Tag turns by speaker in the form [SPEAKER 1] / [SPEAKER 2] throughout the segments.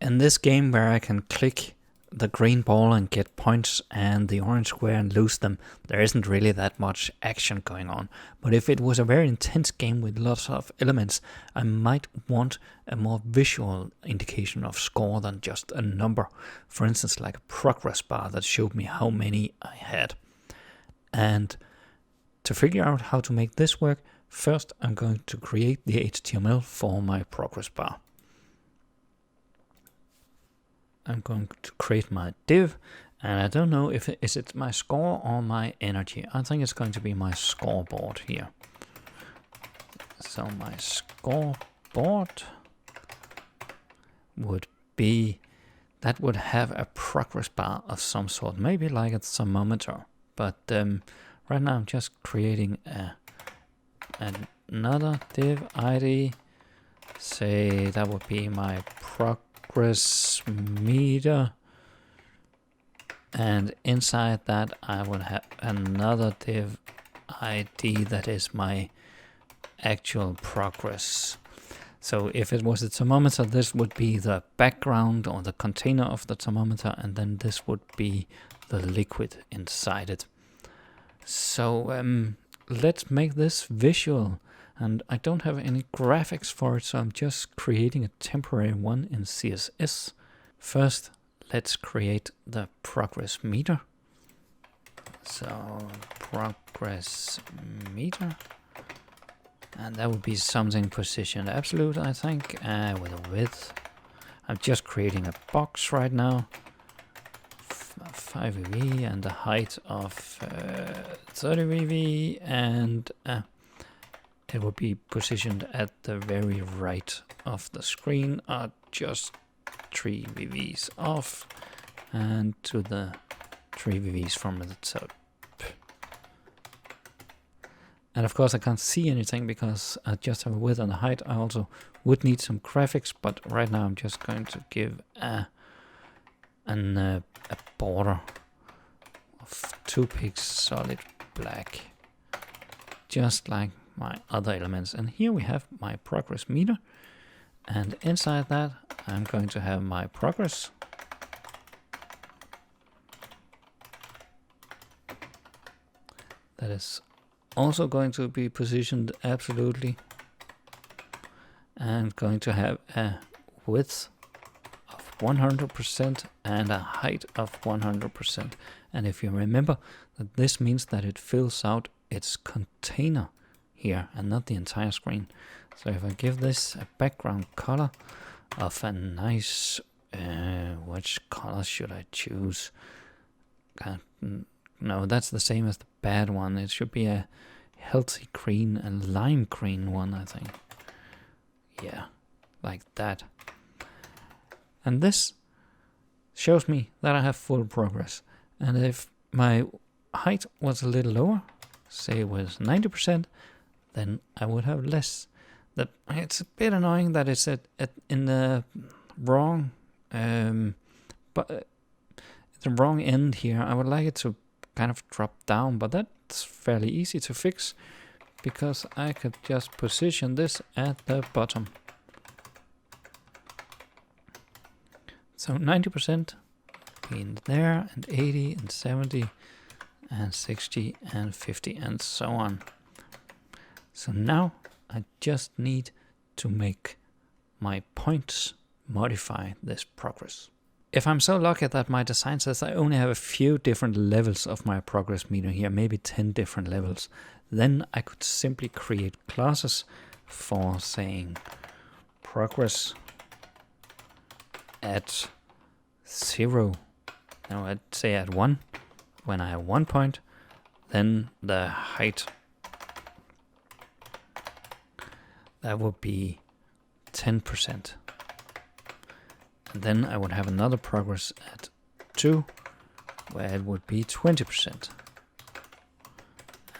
[SPEAKER 1] In this game where I can click the green ball and get points and the orange square and lose them, there isn't really that much action going on. But if it was a very intense game with lots of elements, I might want a more visual indication of score than just a number. For instance, like a progress bar that showed me how many I had. And to figure out how to make this work, first I'm going to create the HTML for my progress bar. I'm going to create my div, and I don't know if is it my score or my energy. I think it's going to be my scoreboard here. So my scoreboard would be, that would have a progress bar of some sort, maybe like a thermometer. But right now I'm just creating another div ID. Say that would be my progress meter, and inside that I will have another div ID that is my actual progress. So if it was a thermometer, this would be the background or the container of the thermometer, and then this would be the liquid inside it. So let's make this visual. And I don't have any graphics for it, so I'm just creating a temporary one in CSS. First, let's create the progress meter. So progress meter. And that would be something positioned absolute, I think, with a width. I'm just creating a box right now. 5 VV and a height of 30 VV, and it will be positioned at the very right of the screen, just 3 VVs off, and to the 3 VVs from the top. And of course I can't see anything because I just have a width and a height. I also would need some graphics, but right now I'm just going to give a border of 2 pics solid black, just like my other elements. And here we have my progress meter, and inside that I'm going to have my progress. That is also going to be positioned absolutely, and going to have a width of 100% and a height of 100%. And if you remember that this means that it fills out its container here and not the entire screen. So if I give this a background color of a nice, which color should I choose? No, that's the same as the bad one. It should be a healthy green and lime green one, I think. Yeah, like that. And this shows me that I have full progress. And if my height was a little lower, say it was 90%, then I would have less. It's a bit annoying that it's in the wrong, but the wrong end here. I would like it to kind of drop down, but that's fairly easy to fix because I could just position this at the bottom. So 90% in there, and 80 and 70 and 60 and 50 and so on. So now I just need to make my points modify this progress. If I'm so lucky that my design says I only have a few different levels of my progress meter here, maybe 10 different levels, then I could simply create classes for saying progress at 0. Now I'd say at 1, when I have 1 point, then the height, that would be 10%. And then I would have another progress at 2, where it would be 20%.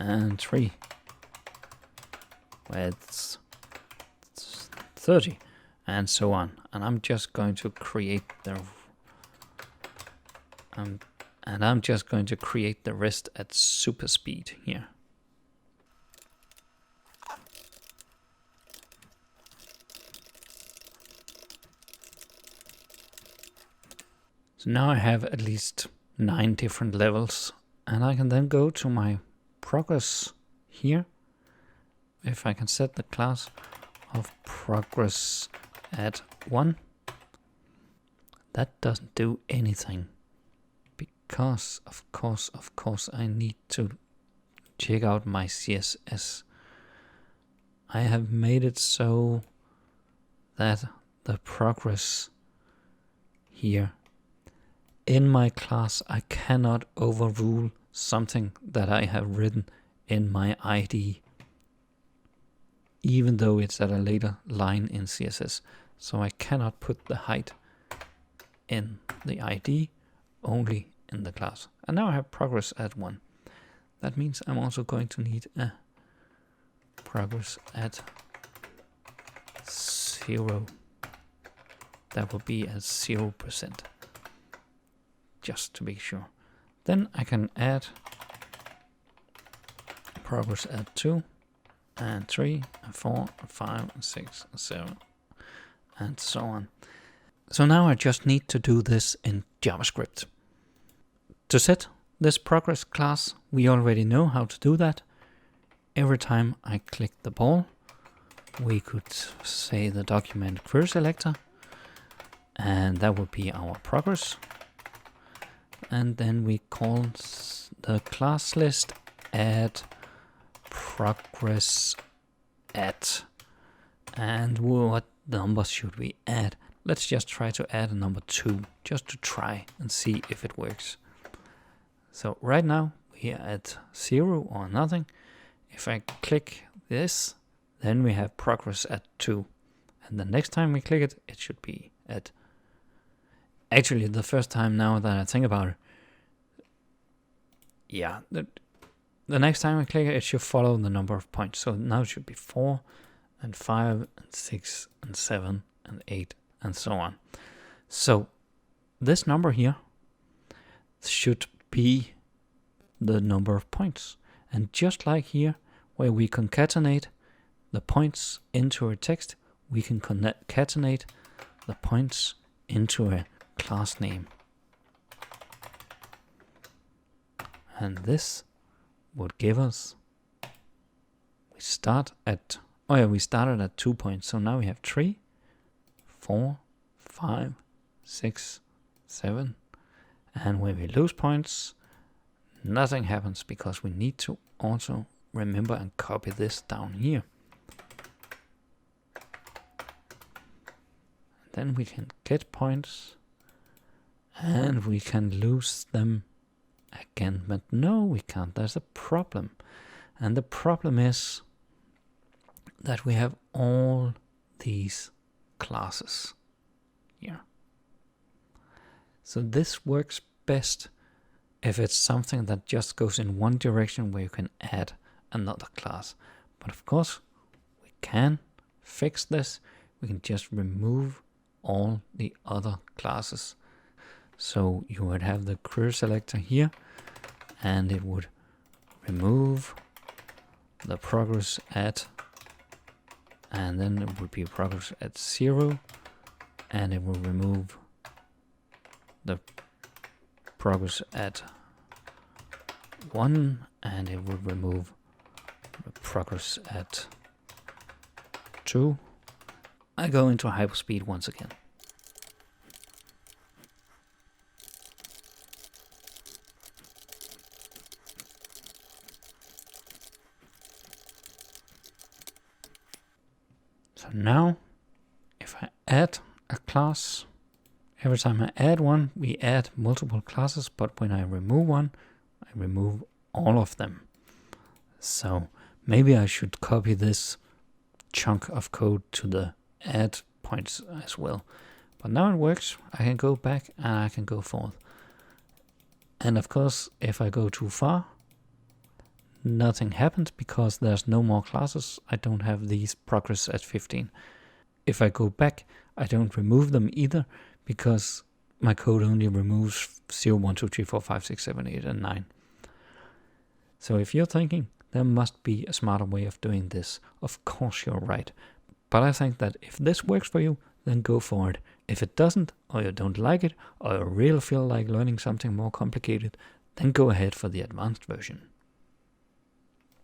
[SPEAKER 1] And 3, where it's 30, and so on. And I'm just going to create the rest at super speed here. So now I have at least 9 different levels, and I can then go to my progress here. If I can set the class of progress at 1, that doesn't do anything, because of course I need to check out my CSS. I have made it so that the progress here in my class, I cannot overrule something that I have written in my ID, even though it's at a later line in CSS. So I cannot put the height in the ID, only in the class. And now I have progress at 1. That means I'm also going to need a progress at 0. That will be at 0%, just to be sure. Then I can add progress at 2 and 3 and 4 and 5 and 6 and 7 and so on. So now I just need to do this in JavaScript. To set this progress class, we already know how to do that. Every time I click the ball, we could say the document query selector, and that would be our progress. And then we call the class list add progress at. And what numbers should we add? Let's just try to add a number 2, just to try and see if it works. So right now we are at 0 or nothing. If I click this, then we have progress at 2. And the next time we click it, it should be at... Actually, the first time now that I think about it, yeah, the next time I click it, it should follow the number of points. So now it should be 4 and 5 and 6 and 7 and 8 and so on. So this number here should be the number of points. And just like here, where we concatenate the points into a text, we can concatenate the points into a class name. And this would give us, we started at 2 points. So now we have 3, 4, 5, 6, 7. And when we lose points, nothing happens, because we need to also remember and copy this down here. Then we can get points and we can lose them again. But no, we can't. There's a problem. And the problem is that we have all these classes here. So this works best if it's something that just goes in one direction, where you can add another class. But of course, we can fix this. We can just remove all the other classes. So you would have the query selector here, and it would remove the progress at, and then it would be progress at 0, and it will remove the progress at 1, and it will remove the progress at 2. I go into hyperspeed once again. So now, if I add a class, every time I add one, we add multiple classes, but when I remove one, I remove all of them. So maybe I should copy this chunk of code to the add points as well. But now it works. I can go back and I can go forth. And of course, if I go too far, nothing happens, because there's no more classes. I don't have these progress at 15. If I go back, I don't remove them either, because my code only removes 0, 1, 2, 3, 4, 5, 6, 7, 8, and 9. So if you're thinking there must be a smarter way of doing this, of course you're right. But I think that if this works for you, then go for it. If it doesn't, or you don't like it, or you really feel like learning something more complicated, then go ahead for the advanced version.